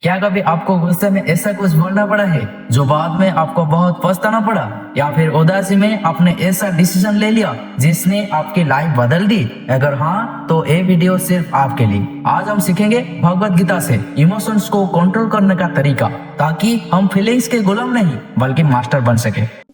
क्या कभी आपको गुस्से में ऐसा कुछ बोलना पड़ा है जो बाद में आपको बहुत पछताना पड़ा, या फिर उदासी में आपने ऐसा डिसीजन ले लिया जिसने आपकी लाइफ बदल दी? अगर हाँ, तो ये वीडियो सिर्फ आपके लिए। आज हम सीखेंगे भगवत गीता से इमोशंस को कंट्रोल करने का तरीका, ताकि हम फीलिंग्स के गुलाम नहीं बल्कि मास्टर बन सके।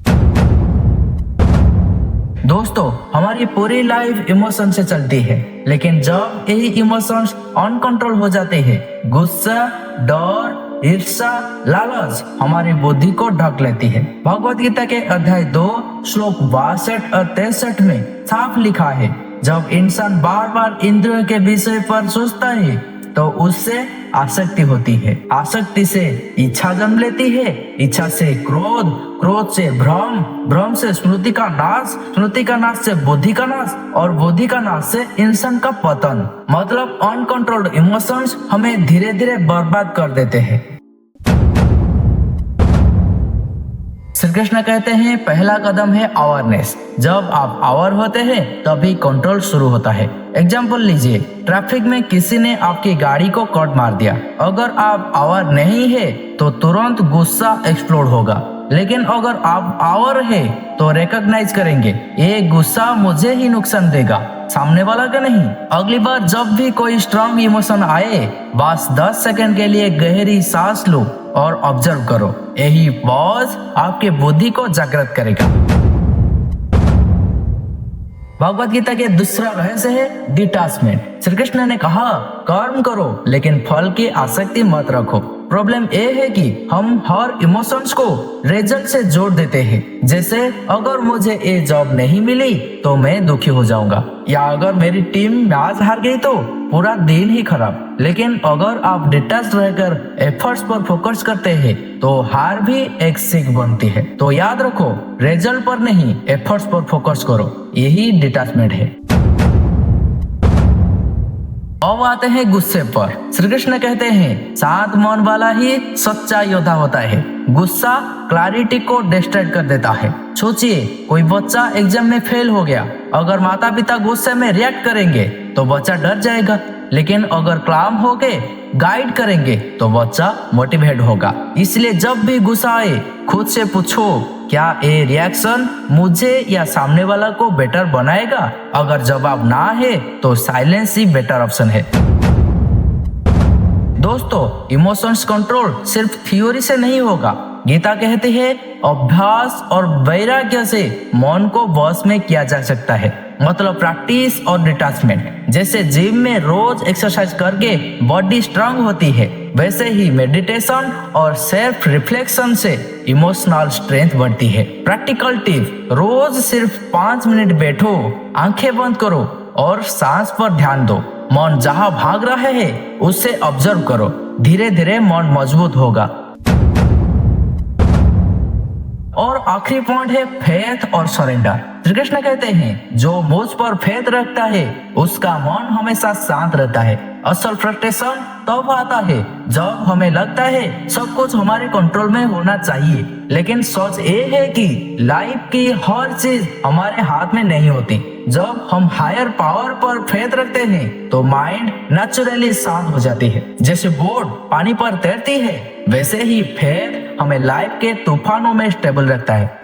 दोस्तों, हमारी पूरी लाइफ इमोशन से चलती है, लेकिन जब यही इमोशंस अनकंट्रोल हो जाते हैं, गुस्सा, डर, ईर्ष्या, लालच हमारी बुद्धि को ढक लेती है। भगवत गीता के अध्याय 2 श्लोक 62 और 63 में साफ लिखा है, जब इंसान बार बार इंद्रियों के विषय पर सोचता है तो उससे आसक्ति होती है, आसक्ति से इच्छा जन्म लेती है, इच्छा से क्रोध, क्रोध से भ्रम, भ्रम से स्मृति का नाश, स्मृति का नाश से बुद्धि का नाश, और बुद्धि का नाश से इंसान का पतन। मतलब अनकंट्रोल्ड इमोशंस हमें धीरे धीरे बर्बाद कर देते हैं। श्री कृष्ण कहते हैं, पहला कदम है अवेयरनेस। जब आप अवेयर होते हैं तभी कंट्रोल शुरू होता है। एग्जाम्पल लीजिए, ट्रैफिक में किसी ने आपकी गाड़ी को कट मार दिया। अगर आप अवेयर नहीं है तो तुरंत गुस्सा एक्सप्लोड होगा, लेकिन अगर आप अवेयर है तो रिकॉग्नाइज करेंगे, ये गुस्सा मुझे ही नुकसान देगा, सामने वाला का नहीं। अगली बार जब भी कोई स्ट्रांग इमोशन आए, बस 10 सेकंड के लिए गहरी सांस लो और ऑब्जर्व करो। यही पॉज आपके बुद्धि को जागृत करेगा। भगवत गीता के दूसरा रहस्य है डिटैचमेंट। श्री कृष्ण ने कहा, कर्म करो लेकिन फल की आसक्ति मत रखो। प्रॉब्लम ये है कि हम हर इमोशंस को रिजल्ट से जोड़ देते हैं। जैसे अगर मुझे ये जॉब नहीं मिली तो मैं दुखी हो जाऊंगा, या अगर मेरी टीम मैच हार गई तो पूरा दिन ही खराब। लेकिन अगर आप डिटैच रहकर एफर्ट्स पर फोकस करते हैं तो हार भी एक सीख बनती है। तो याद रखो, रिजल्ट पर नहीं एफर्ट्स पर फोकस करो, यही डिटैचमेंट है। अब आते हैं गुस्से पर। श्री कृष्ण कहते हैं, शांत मन वाला ही सच्चा योद्धा होता है। गुस्सा क्लैरिटी को डिस्ट्रैक्ट कर देता है। सोचिए, कोई बच्चा एग्जाम में फेल हो गया। अगर माता पिता गुस्से में रिएक्ट करेंगे तो बच्चा डर जाएगा, लेकिन अगर क्लाम होके गाइड करेंगे तो बच्चा मोटिवेट होगा। इसलिए जब भी गुस्सा आए, खुद से पूछो, क्या ये रिएक्शन मुझे या सामने वाला को बेटर बनाएगा? अगर जवाब ना है तो साइलेंस ही बेटर ऑप्शन है। दोस्तों, इमोशंस कंट्रोल सिर्फ थ्योरी से नहीं होगा। गीता कहती है, अभ्यास और वैराग्य से मन को वश में किया जा सकता है। मतलब प्रैक्टिस और डिटैचमेंट। जैसे जिम में रोज एक्सरसाइज करके बॉडी स्ट्रांग होती है, वैसे ही मेडिटेशन और सेल्फ रिफ्लेक्शन से इमोशनल स्ट्रेंथ बढ़ती है। प्रैक्टिकल टिप, रोज सिर्फ 5 मिनट बैठो, आंखें बंद करो और सांस पर ध्यान दो। मन जहां भाग रहा है उसे ऑब्जर्व करो, धीरे धीरे मन मजबूत होगा। और आखिरी पॉइंट है फेथ और सरेंडर। श्री कृष्ण कहते हैं, जो मुझ पर फेथ रखता है उसका मन हमेशा शांत रहता है। असल फ्रस्ट्रेशन तब आता है जब हमें लगता है सब कुछ हमारे कंट्रोल में होना चाहिए, लेकिन सच ये है कि लाइफ की हर चीज हमारे हाथ में नहीं होती। जब हम हायर पावर पर फेथ रखते हैं तो माइंड नेचुरली शांत हो जाती है। जैसे बोट पानी पर तैरती है, वैसे ही फेथ हमें लाइफ के तूफानों में स्टेबल रखता है।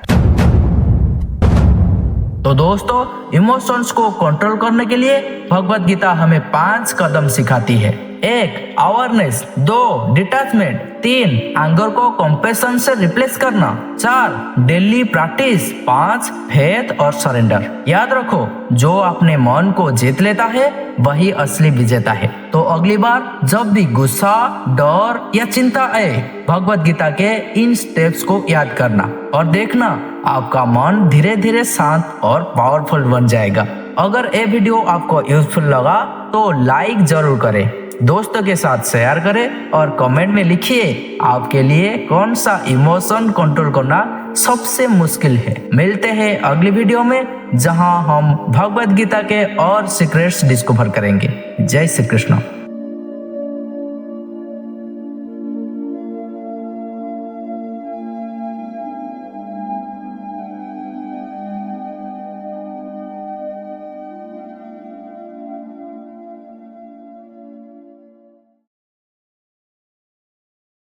तो दोस्तों, इमोशंस को कंट्रोल करने के लिए भगवत गीता हमें 5 कदम सिखाती है। 1 अवेयरनेस, 2 डिटैचमेंट, 3 एंगर को कंपैशन से रिप्लेस करना, 4 डेली प्रैक्टिस, 5 फेथ और सरेंडर। याद रखो, जो अपने मन को जीत लेता है वही असली विजेता है। तो अगली बार जब भी गुस्सा, डर या चिंता आए, भगवत गीता के इन स्टेप्स को याद करना और देखना आपका मन धीरे धीरे शांत और पावरफुल बन जाएगा। अगर ये वीडियो आपको यूजफुल लगा तो लाइक जरूर करें, दोस्तों के साथ शेयर करें और कमेंट में लिखिए आपके लिए कौन सा इमोशन कंट्रोल करना सबसे मुश्किल है। मिलते हैं अगली वीडियो में, जहां हम भगवत गीता के और सीक्रेट्स डिस्कवर करेंगे। जय श्री कृष्ण।